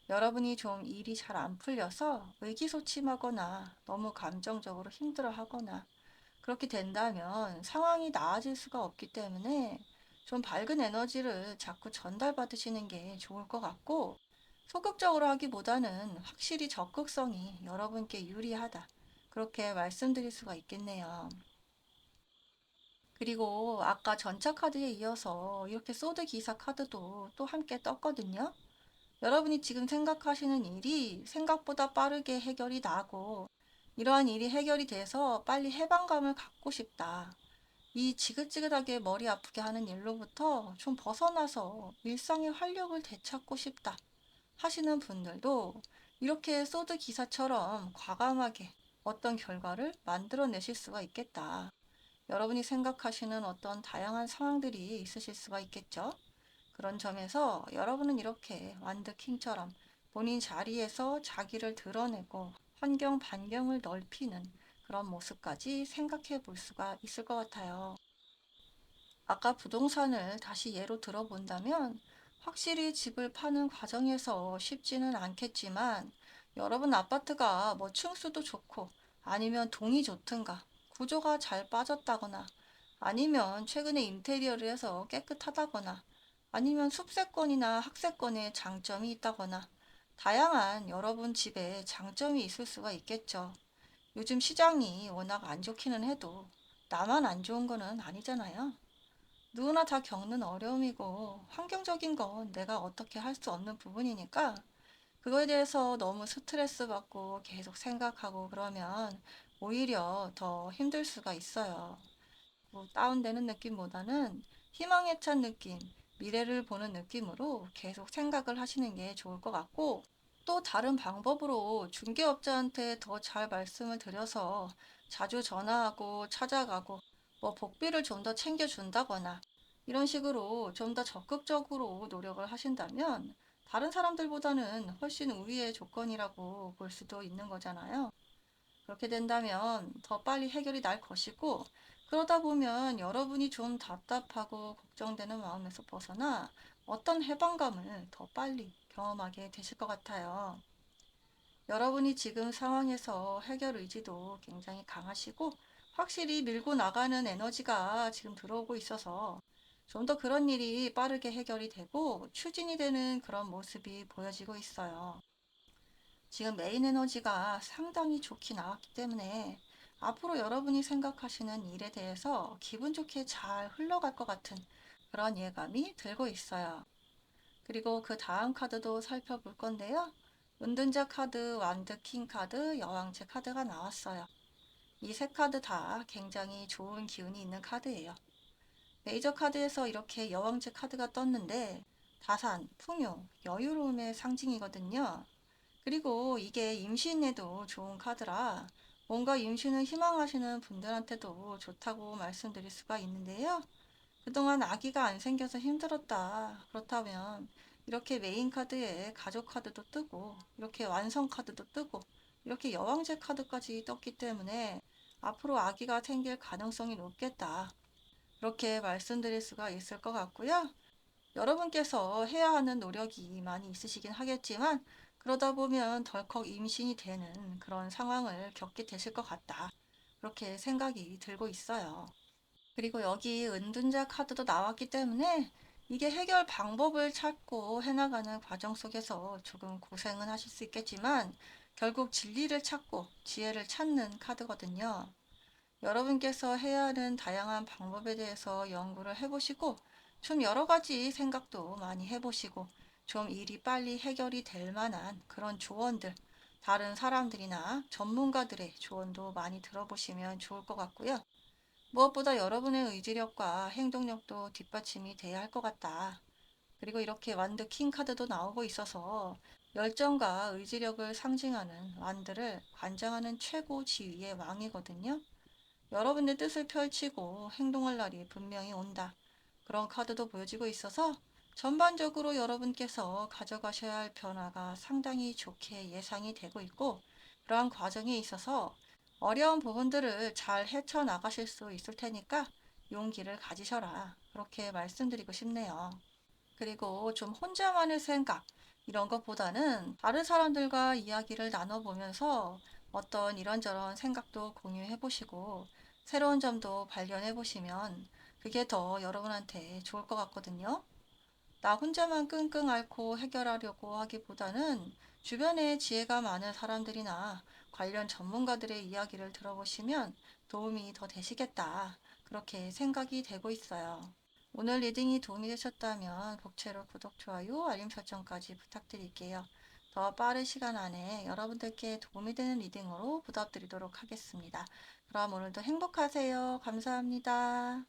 여러분이 좀 일이 잘 안 풀려서 의기소침하거나 너무 감정적으로 힘들어하거나 그렇게 된다면 상황이 나아질 수가 없기 때문에 좀 밝은 에너지를 자꾸 전달받으시는 게 좋을 것 같고 소극적으로 하기보다는 확실히 적극성이 여러분께 유리하다. 그렇게 말씀드릴 수가 있겠네요. 그리고 아까 전차 카드에 이어서 이렇게 소드 기사 카드도 또 함께 떴거든요. 여러분이 지금 생각하시는 일이 생각보다 빠르게 해결이 나고 이러한 일이 해결이 돼서 빨리 해방감을 갖고 싶다. 이 지긋지긋하게 머리 아프게 하는 일로부터 좀 벗어나서 일상의 활력을 되찾고 싶다 하시는 분들도 이렇게 소드 기사처럼 과감하게 어떤 결과를 만들어내실 수가 있겠다. 여러분이 생각하시는 어떤 다양한 상황들이 있으실 수가 있겠죠. 그런 점에서 여러분은 이렇게 완드킹처럼 본인 자리에서 자기를 드러내고 환경 반경을 넓히는 그런 모습까지 생각해 볼 수가 있을 것 같아요. 아까 부동산을 다시 예로 들어본다면 확실히 집을 파는 과정에서 쉽지는 않겠지만 여러분 아파트가 뭐 층수도 좋고 아니면 동이 좋든가 구조가 잘 빠졌다거나 아니면 최근에 인테리어를 해서 깨끗하다거나 아니면 숲세권이나 학세권의 장점이 있다거나 다양한 여러분 집에 장점이 있을 수가 있겠죠. 요즘 시장이 워낙 안 좋기는 해도 나만 안 좋은 거는 아니잖아요. 누구나 다 겪는 어려움이고 환경적인 건 내가 어떻게 할 수 없는 부분이니까 그거에 대해서 너무 스트레스 받고 계속 생각하고 그러면 오히려 더 힘들 수가 있어요. 뭐 다운되는 느낌보다는 희망에 찬 느낌, 미래를 보는 느낌으로 계속 생각을 하시는 게 좋을 것 같고 또 다른 방법으로 중개업자한테 더 잘 말씀을 드려서 자주 전화하고 찾아가고 뭐 복비를 좀 더 챙겨준다거나 이런 식으로 좀 더 적극적으로 노력을 하신다면 다른 사람들보다는 훨씬 우위의 조건이라고 볼 수도 있는 거잖아요. 그렇게 된다면 더 빨리 해결이 날 것이고, 그러다 보면 여러분이 좀 답답하고 걱정되는 마음에서 벗어나 어떤 해방감을 더 빨리 경험하게 되실 것 같아요. 여러분이 지금 상황에서 해결 의지도 굉장히 강하시고, 확실히 밀고 나가는 에너지가 지금 들어오고 있어서 좀 더 그런 일이 빠르게 해결이 되고 추진이 되는 그런 모습이 보여지고 있어요. 지금 메인 에너지가 상당히 좋게 나왔기 때문에 앞으로 여러분이 생각하시는 일에 대해서 기분 좋게 잘 흘러갈 것 같은 그런 예감이 들고 있어요. 그리고 그 다음 카드도 살펴볼 건데요. 은둔자 카드, 완드 킹 카드, 여왕제 카드가 나왔어요. 이 세 카드 다 굉장히 좋은 기운이 있는 카드예요. 메이저 카드에서 이렇게 여왕제 카드가 떴는데 다산, 풍요, 여유로움의 상징이거든요. 그리고 이게 임신에도 좋은 카드라 뭔가 임신을 희망하시는 분들한테도 좋다고 말씀드릴 수가 있는데요. 그동안 아기가 안 생겨서 힘들었다. 그렇다면 이렇게 메인 카드에 가족 카드도 뜨고 이렇게 완성 카드도 뜨고 이렇게 여왕제 카드까지 떴기 때문에 앞으로 아기가 생길 가능성이 높겠다. 이렇게 말씀드릴 수가 있을 것 같고요. 여러분께서 해야 하는 노력이 많이 있으시긴 하겠지만 그러다 보면 덜컥 임신이 되는 그런 상황을 겪게 되실 것 같다. 그렇게 생각이 들고 있어요. 그리고 여기 은둔자 카드도 나왔기 때문에 이게 해결 방법을 찾고 해나가는 과정 속에서 조금 고생은 하실 수 있겠지만 결국 진리를 찾고 지혜를 찾는 카드거든요. 여러분께서 해야 하는 다양한 방법에 대해서 연구를 해보시고 좀 여러 가지 생각도 많이 해보시고 좀 일이 빨리 해결이 될 만한 그런 조언들, 다른 사람들이나 전문가들의 조언도 많이 들어보시면 좋을 것 같고요. 무엇보다 여러분의 의지력과 행동력도 뒷받침이 돼야 할 것 같다. 그리고 이렇게 완드 킹 카드도 나오고 있어서 열정과 의지력을 상징하는 완드를 관장하는 최고 지위의 왕이거든요. 여러분의 뜻을 펼치고 행동할 날이 분명히 온다. 그런 카드도 보여지고 있어서 전반적으로 여러분께서 가져가셔야 할 변화가 상당히 좋게 예상이 되고 있고 그러한 과정에 있어서 어려운 부분들을 잘 헤쳐나가실 수 있을 테니까 용기를 가지셔라. 그렇게 말씀드리고 싶네요. 그리고 좀 혼자만의 생각, 이런 것보다는 다른 사람들과 이야기를 나눠보면서 어떤 이런저런 생각도 공유해 보시고 새로운 점도 발견해 보시면 그게 더 여러분한테 좋을 것 같거든요. 나 혼자만 끙끙 앓고 해결하려고 하기보다는 주변에 지혜가 많은 사람들이나 관련 전문가들의 이야기를 들어보시면 도움이 더 되시겠다. 그렇게 생각이 되고 있어요. 오늘 리딩이 도움이 되셨다면 복채로 구독, 좋아요, 알림 설정까지 부탁드릴게요. 더 빠른 시간 안에 여러분들께 도움이 되는 리딩으로 보답드리도록 하겠습니다. 그럼 오늘도 행복하세요. 감사합니다.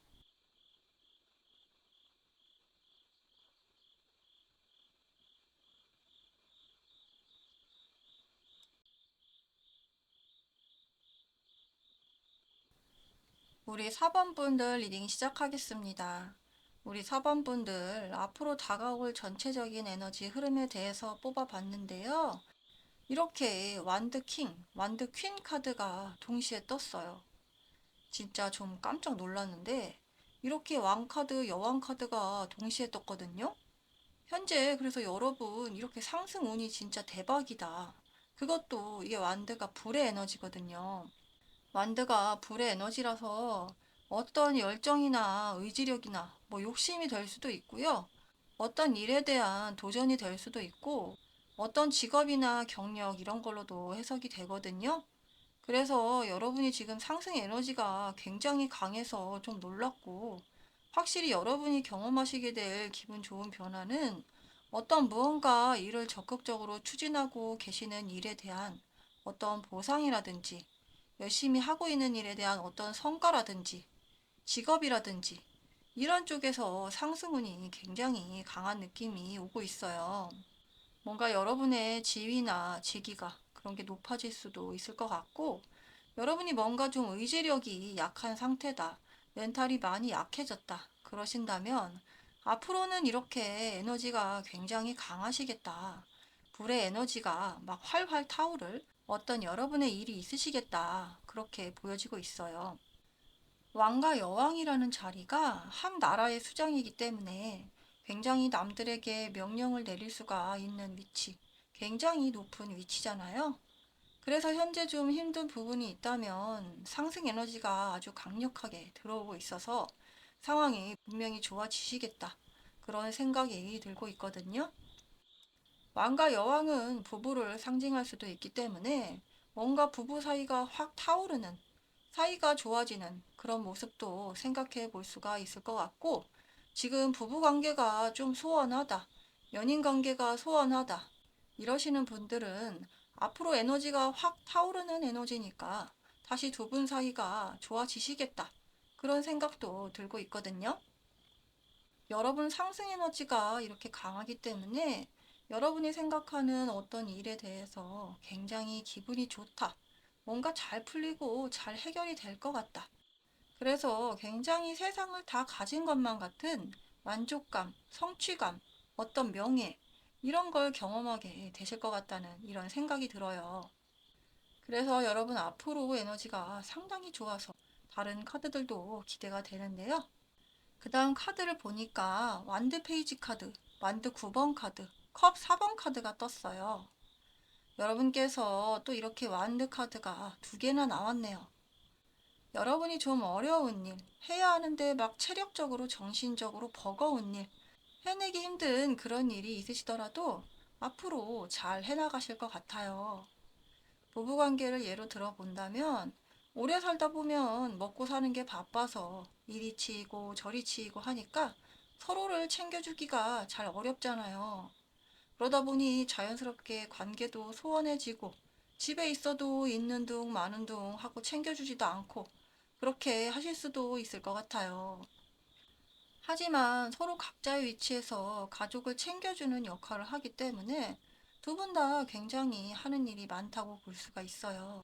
우리 4번 분들 리딩 시작하겠습니다. 우리 4번 분들 앞으로 다가올 전체적인 에너지 흐름에 대해서 뽑아봤는데요. 이렇게 완드 킹, 완드 퀸 카드가 동시에 떴어요. 진짜 좀 깜짝 놀랐는데 이렇게 왕 카드, 여왕 카드가 동시에 떴거든요. 현재 그래서 여러분 이렇게 상승 운이 진짜 대박이다. 그것도 이게 완드가 불의 에너지거든요. 완드가 불의 에너지라서 어떤 열정이나 의지력이나 뭐 욕심이 될 수도 있고요. 어떤 일에 대한 도전이 될 수도 있고 어떤 직업이나 경력 이런 걸로도 해석이 되거든요. 그래서 여러분이 지금 상승 에너지가 굉장히 강해서 좀 놀랐고, 확실히 여러분이 경험하시게 될 기분 좋은 변화는 어떤 무언가 일을 적극적으로 추진하고 계시는 일에 대한 어떤 보상이라든지, 열심히 하고 있는 일에 대한 어떤 성과라든지, 직업이라든지, 이런 쪽에서 상승운이 굉장히 강한 느낌이 오고 있어요. 뭔가 여러분의 지위나 직위가 그런 게 높아질 수도 있을 것 같고, 여러분이 뭔가 좀 의지력이 약한 상태다, 멘탈이 많이 약해졌다, 그러신다면, 앞으로는 이렇게 에너지가 굉장히 강하시겠다. 불의 에너지가 막 활활 타오를 어떤 여러분의 일이 있으시겠다. 그렇게 보여지고 있어요. 왕과 여왕이라는 자리가 한 나라의 수장이기 때문에 굉장히 남들에게 명령을 내릴 수가 있는 위치, 굉장히 높은 위치잖아요. 그래서 현재 좀 힘든 부분이 있다면 상승 에너지가 아주 강력하게 들어오고 있어서 상황이 분명히 좋아지시겠다. 그런 생각이 들고 있거든요. 왕과 여왕은 부부를 상징할 수도 있기 때문에 뭔가 부부 사이가 확 타오르는, 사이가 좋아지는 그런 모습도 생각해 볼 수가 있을 것 같고, 지금 부부 관계가 좀 소원하다, 연인 관계가 소원하다, 이러시는 분들은 앞으로 에너지가 확 타오르는 에너지니까 다시 두 분 사이가 좋아지시겠다. 그런 생각도 들고 있거든요. 여러분 상승 에너지가 이렇게 강하기 때문에 여러분이 생각하는 어떤 일에 대해서 굉장히 기분이 좋다. 뭔가 잘 풀리고 잘 해결이 될 것 같다. 그래서 굉장히 세상을 다 가진 것만 같은 만족감, 성취감, 어떤 명예, 이런 걸 경험하게 되실 것 같다는 이런 생각이 들어요. 그래서 여러분 앞으로 에너지가 상당히 좋아서 다른 카드들도 기대가 되는데요. 그 다음 카드를 보니까 완드 페이지 카드, 완드 9번 카드, 컵 4번 카드가 떴어요. 여러분께서 또 이렇게 완드 카드가 두 개나 나왔네요. 여러분이 좀 어려운 일, 해야 하는데 막 체력적으로, 정신적으로 버거운 일, 해내기 힘든 그런 일이 있으시더라도 앞으로 잘 해나가실 것 같아요. 부부관계를 예로 들어본다면 오래 살다 보면 먹고 사는 게 바빠서 이리 치이고 저리 치이고 하니까 서로를 챙겨주기가 잘 어렵잖아요. 그러다 보니 자연스럽게 관계도 소원해지고 집에 있어도 있는 둥 마는 둥 하고 챙겨주지도 않고 그렇게 하실 수도 있을 것 같아요. 하지만 서로 각자의 위치에서 가족을 챙겨주는 역할을 하기 때문에 두 분 다 굉장히 하는 일이 많다고 볼 수가 있어요.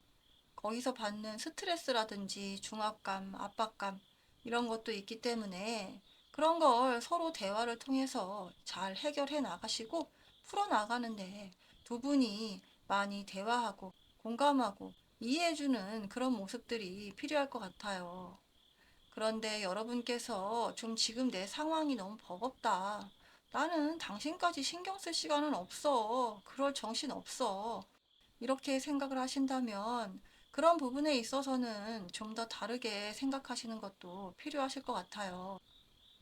거기서 받는 스트레스라든지 중압감, 압박감 이런 것도 있기 때문에 그런 걸 서로 대화를 통해서 잘 해결해 나가시고 풀어 나가는데 두 분이 많이 대화하고 공감하고 이해해주는 그런 모습들이 필요할 것 같아요. 그런데 여러분께서 좀 지금 내 상황이 너무 버겁다. 나는 당신까지 신경 쓸 시간은 없어. 그럴 정신 없어. 이렇게 생각을 하신다면 그런 부분에 있어서는 좀 더 다르게 생각하시는 것도 필요하실 것 같아요.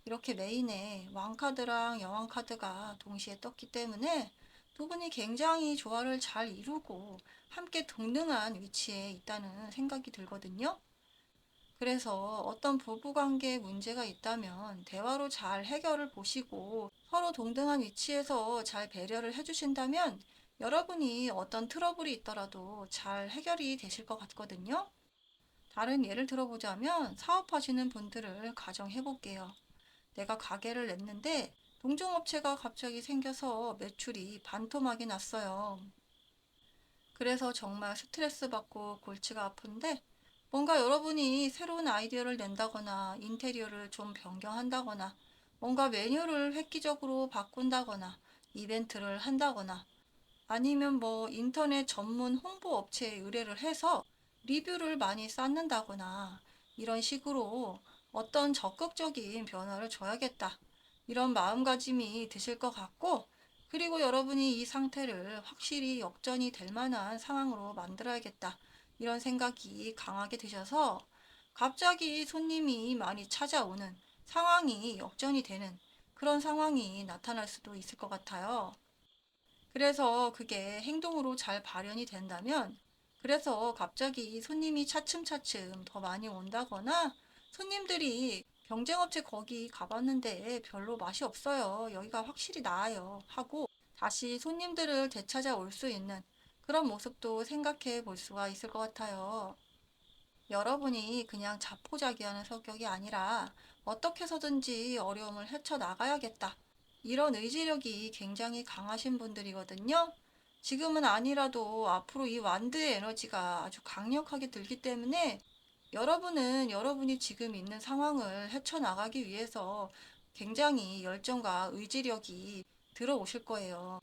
이렇게 메인에 왕카드랑 여왕카드가 동시에 떴기 때문에 두 분이 굉장히 조화를 잘 이루고 함께 동등한 위치에 있다는 생각이 들거든요. 그래서 어떤 부부관계에 문제가 있다면 대화로 잘 해결을 보시고 서로 동등한 위치에서 잘 배려를 해주신다면 여러분이 어떤 트러블이 있더라도 잘 해결이 되실 것 같거든요. 다른 예를 들어보자면 사업하시는 분들을 가정해 볼게요. 내가 가게를 냈는데 동종업체가 갑자기 생겨서 매출이 반토막이 났어요. 그래서 정말 스트레스 받고 골치가 아픈데 뭔가 여러분이 새로운 아이디어를 낸다거나 인테리어를 좀 변경한다거나 뭔가 메뉴를 획기적으로 바꾼다거나 이벤트를 한다거나 아니면 뭐 인터넷 전문 홍보 업체에 의뢰를 해서 리뷰를 많이 쌓는다거나 이런 식으로 어떤 적극적인 변화를 줘야겠다. 이런 마음가짐이 드실 것 같고, 그리고 여러분이 이 상태를 확실히 역전이 될 만한 상황으로 만들어야겠다. 이런 생각이 강하게 드셔서 갑자기 손님이 많이 찾아오는 상황이 역전이 되는 그런 상황이 나타날 수도 있을 것 같아요. 그래서 그게 행동으로 잘 발현이 된다면, 그래서 갑자기 손님이 차츰차츰 더 많이 온다거나, 손님들이 경쟁업체 거기 가봤는데 별로 맛이 없어요. 여기가 확실히 나아요. 하고 다시 손님들을 되찾아올 수 있는 그런 모습도 생각해 볼 수가 있을 것 같아요. 여러분이 그냥 자포자기하는 성격이 아니라 어떻게 해서든지 어려움을 헤쳐나가야겠다. 이런 의지력이 굉장히 강하신 분들이거든요. 지금은 아니라도 앞으로 이 완드의 에너지가 아주 강력하게 들기 때문에 여러분은 여러분이 지금 있는 상황을 헤쳐나가기 위해서 굉장히 열정과 의지력이 들어오실 거예요.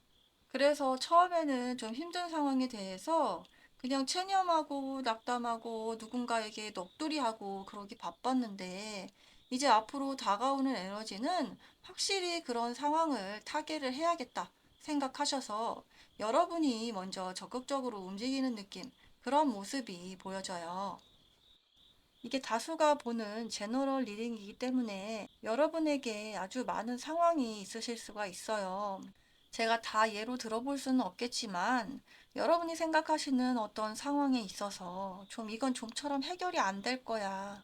그래서 처음에는 좀 힘든 상황에 대해서 그냥 체념하고 낙담하고 누군가에게 넋두리하고 그러기 바빴는데 이제 앞으로 다가오는 에너지는 확실히 그런 상황을 타개를 해야겠다 생각하셔서 여러분이 먼저 적극적으로 움직이는 느낌, 그런 모습이 보여져요. 이게 다수가 보는 제너럴 리딩이기 때문에 여러분에게 아주 많은 상황이 있으실 수가 있어요. 제가 다 예로 들어볼 수는 없겠지만 여러분이 생각하시는 어떤 상황에 있어서 좀 이건 좀처럼 해결이 안 될 거야.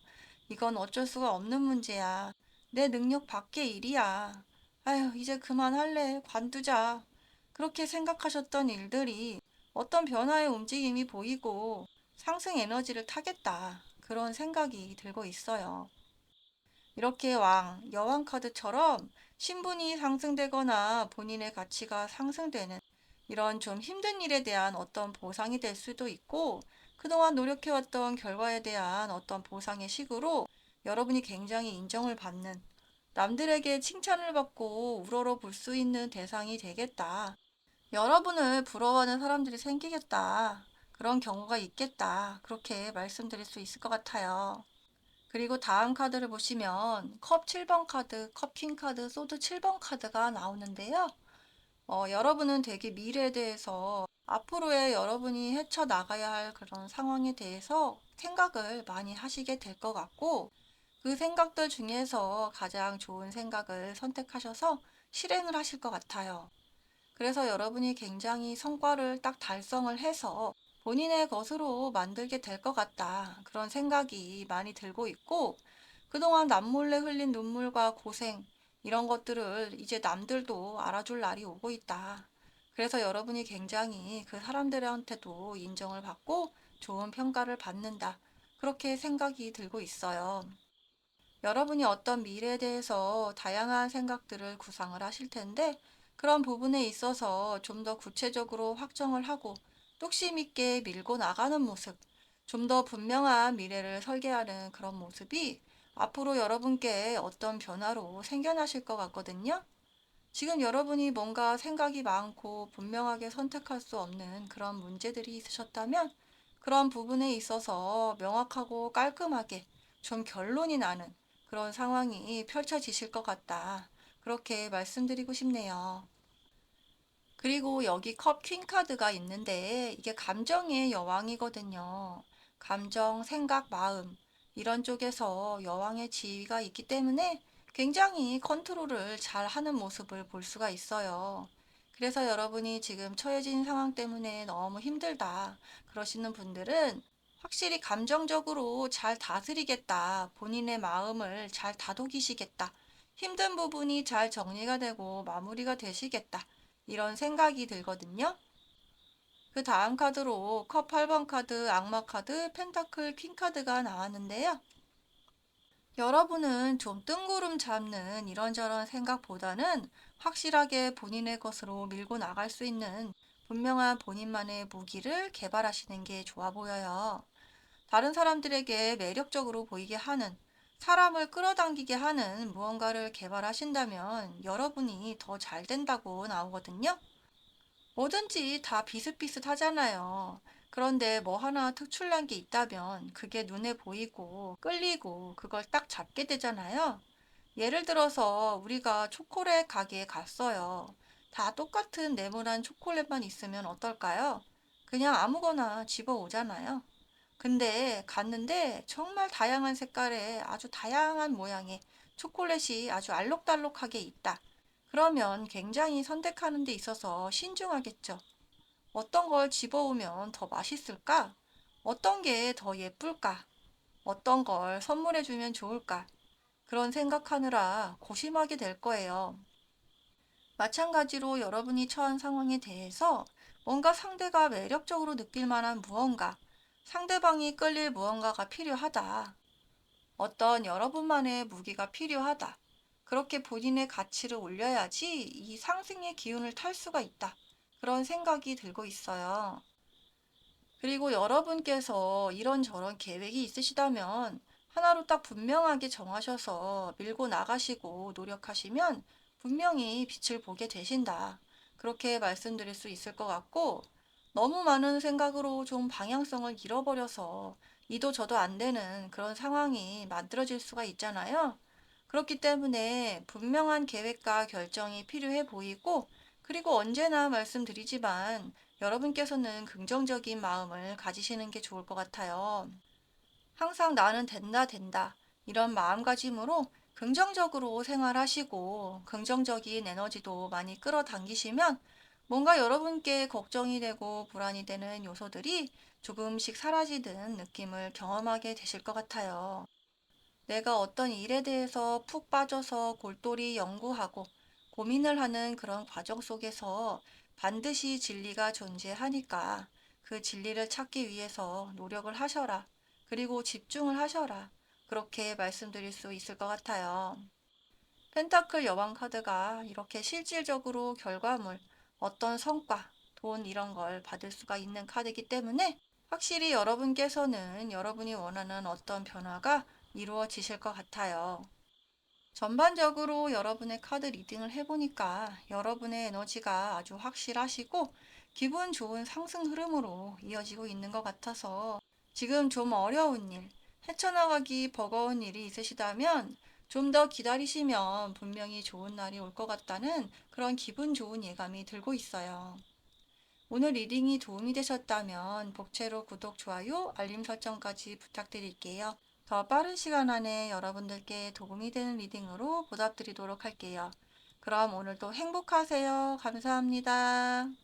이건 어쩔 수가 없는 문제야. 내 능력 밖의 일이야. 아휴, 이제 그만할래. 관두자. 그렇게 생각하셨던 일들이 어떤 변화의 움직임이 보이고 상승 에너지를 타겠다. 그런 생각이 들고 있어요. 이렇게 여왕 카드처럼 신분이 상승되거나 본인의 가치가 상승되는 이런 좀 힘든 일에 대한 어떤 보상이 될 수도 있고, 그동안 노력해왔던 결과에 대한 어떤 보상의 식으로 여러분이 굉장히 인정을 받는, 남들에게 칭찬을 받고 우러러 볼 수 있는 대상이 되겠다. 여러분을 부러워하는 사람들이 생기겠다. 그런 경우가 있겠다. 그렇게 말씀드릴 수 있을 것 같아요. 그리고 다음 카드를 보시면 컵 7번 카드, 컵 퀸 카드, 소드 7번 카드가 나오는데요. 여러분은 되게 미래에 대해서 앞으로의 여러분이 헤쳐나가야 할 그런 상황에 대해서 생각을 많이 하시게 될 것 같고, 그 생각들 중에서 가장 좋은 생각을 선택하셔서 실행을 하실 것 같아요. 그래서 여러분이 굉장히 성과를 딱 달성을 해서 본인의 것으로 만들게 될 것 같다. 그런 생각이 많이 들고 있고, 그동안 남몰래 흘린 눈물과 고생, 이런 것들을 이제 남들도 알아줄 날이 오고 있다. 그래서 여러분이 굉장히 그 사람들한테도 인정을 받고 좋은 평가를 받는다. 그렇게 생각이 들고 있어요. 여러분이 어떤 미래에 대해서 다양한 생각들을 구상을 하실 텐데, 그런 부분에 있어서 좀 더 구체적으로 확정을 하고 뚝심 있게 밀고 나가는 모습, 좀 더 분명한 미래를 설계하는 그런 모습이 앞으로 여러분께 어떤 변화로 생겨나실 것 같거든요. 지금 여러분이 뭔가 생각이 많고 분명하게 선택할 수 없는 그런 문제들이 있으셨다면 그런 부분에 있어서 명확하고 깔끔하게 좀 결론이 나는 그런 상황이 펼쳐지실 것 같다. 그렇게 말씀드리고 싶네요. 그리고 여기 컵 퀸 카드가 있는데 이게 감정의 여왕이거든요. 감정, 생각, 마음 이런 쪽에서 여왕의 지위가 있기 때문에 굉장히 컨트롤을 잘 하는 모습을 볼 수가 있어요. 그래서 여러분이 지금 처해진 상황 때문에 너무 힘들다 그러시는 분들은 확실히 감정적으로 잘 다스리겠다. 본인의 마음을 잘 다독이시겠다. 힘든 부분이 잘 정리가 되고 마무리가 되시겠다. 이런 생각이 들거든요. 그 다음 카드로 컵 8번 카드, 악마 카드, 펜타클 퀸 카드가 나왔는데요. 여러분은 좀 뜬구름 잡는 이런저런 생각보다는 확실하게 본인의 것으로 밀고 나갈 수 있는 분명한 본인만의 무기를 개발하시는 게 좋아 보여요. 다른 사람들에게 매력적으로 보이게 하는, 사람을 끌어당기게 하는 무언가를 개발하신다면 여러분이 더 잘 된다고 나오거든요. 뭐든지 다 비슷비슷하잖아요. 그런데 뭐 하나 특출난 게 있다면 그게 눈에 보이고 끌리고 그걸 딱 잡게 되잖아요. 예를 들어서 우리가 초콜릿 가게에 갔어요. 다 똑같은 네모난 초콜릿만 있으면 어떨까요? 그냥 아무거나 집어 오잖아요. 근데 갔는데 정말 다양한 색깔의 아주 다양한 모양의 초콜릿이 아주 알록달록하게 있다. 그러면 굉장히 선택하는 데 있어서 신중하겠죠. 어떤 걸 집어오면 더 맛있을까? 어떤 게 더 예쁠까? 어떤 걸 선물해 주면 좋을까? 그런 생각하느라 고심하게 될 거예요. 마찬가지로 여러분이 처한 상황에 대해서 뭔가 상대가 매력적으로 느낄 만한 무언가, 상대방이 끌릴 무언가가 필요하다. 어떤 여러분만의 무기가 필요하다. 그렇게 본인의 가치를 올려야지 이 상승의 기운을 탈 수가 있다. 그런 생각이 들고 있어요. 그리고 여러분께서 이런저런 계획이 있으시다면 하나로 딱 분명하게 정하셔서 밀고 나가시고 노력하시면 분명히 빛을 보게 되신다. 그렇게 말씀드릴 수 있을 것 같고, 너무 많은 생각으로 좀 방향성을 잃어버려서 이도 저도 안 되는 그런 상황이 만들어질 수가 있잖아요. 그렇기 때문에 분명한 계획과 결정이 필요해 보이고, 그리고 언제나 말씀드리지만 여러분께서는 긍정적인 마음을 가지시는 게 좋을 것 같아요. 항상 나는 된다, 된다. 이런 마음가짐으로 긍정적으로 생활하시고 긍정적인 에너지도 많이 끌어당기시면 뭔가 여러분께 걱정이 되고 불안이 되는 요소들이 조금씩 사라지는 느낌을 경험하게 되실 것 같아요. 내가 어떤 일에 대해서 푹 빠져서 골똘히 연구하고 고민을 하는 그런 과정 속에서 반드시 진리가 존재하니까 그 진리를 찾기 위해서 노력을 하셔라. 그리고 집중을 하셔라. 그렇게 말씀드릴 수 있을 것 같아요. 펜타클 여왕 카드가 이렇게 실질적으로 결과물, 어떤 성과, 돈 이런 걸 받을 수가 있는 카드이기 때문에 확실히 여러분께서는 여러분이 원하는 어떤 변화가 이루어지실 것 같아요. 전반적으로 여러분의 카드 리딩을 해보니까 여러분의 에너지가 아주 확실하시고 기분 좋은 상승 흐름으로 이어지고 있는 것 같아서 지금 좀 어려운 일, 헤쳐나가기 버거운 일이 있으시다면 좀 더 기다리시면 분명히 좋은 날이 올 것 같다는 그런 기분 좋은 예감이 들고 있어요. 오늘 리딩이 도움이 되셨다면 복채로 구독, 좋아요, 알림 설정까지 부탁드릴게요. 더 빠른 시간 안에 여러분들께 도움이 되는 리딩으로 보답드리도록 할게요. 그럼 오늘도 행복하세요. 감사합니다.